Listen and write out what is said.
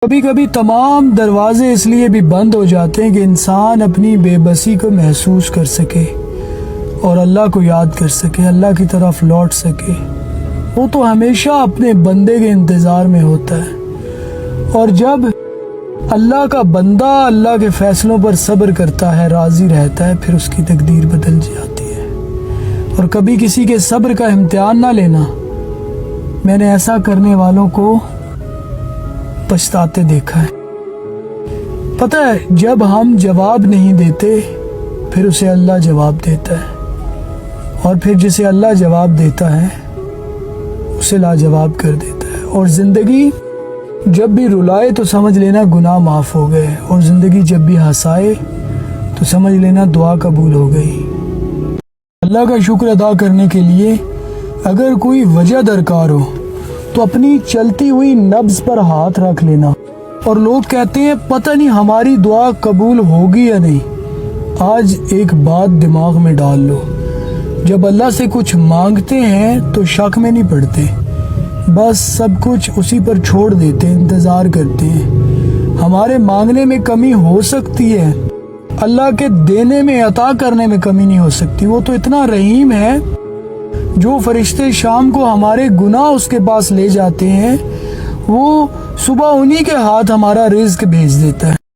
کبھی کبھی تمام دروازے اس لیے بھی بند ہو جاتے ہیں کہ انسان اپنی بے بسی کو محسوس کر سکے اور اللہ کو یاد کر سکے، اللہ کی طرف لوٹ سکے۔ وہ تو ہمیشہ اپنے بندے کے انتظار میں ہوتا ہے، اور جب اللہ کا بندہ اللہ کے فیصلوں پر صبر کرتا ہے، راضی رہتا ہے، پھر اس کی تقدیر بدل جاتی ہے۔ اور کبھی کسی کے صبر کا امتحان نہ لینا، میں نے ایسا کرنے والوں کو پچھتاتے دیکھا ہے۔ پتہ ہے جب ہم جواب نہیں دیتے پھر اسے اللہ جواب دیتا ہے، اور پھر جسے اللہ جواب دیتا ہے اسے لاجواب کر دیتا ہے۔ اور زندگی جب بھی رلائے تو سمجھ لینا گناہ معاف ہو گئے، اور زندگی جب بھی ہنسائے تو سمجھ لینا دعا قبول ہو گئی۔ اللہ کا شکر ادا کرنے کے لیے اگر کوئی وجہ درکار ہو تو اپنی چلتی ہوئی نبض پر ہاتھ رکھ لینا۔ اور لوگ کہتے ہیں پتہ نہیں ہماری دعا قبول ہوگی یا نہیں۔ آج ایک بات دماغ میں ڈال لو، جب اللہ سے کچھ مانگتے ہیں تو شک میں نہیں پڑتے، بس سب کچھ اسی پر چھوڑ دیتے ہیں، انتظار کرتے ہیں۔ ہمارے مانگنے میں کمی ہو سکتی ہے، اللہ کے دینے میں، عطا کرنے میں کمی نہیں ہو سکتی۔ وہ تو اتنا رحیم ہے، جو فرشتے شام کو ہمارے گناہ اس کے پاس لے جاتے ہیں، وہ صبح انہی کے ہاتھ ہمارا رزق بھیج دیتا ہے۔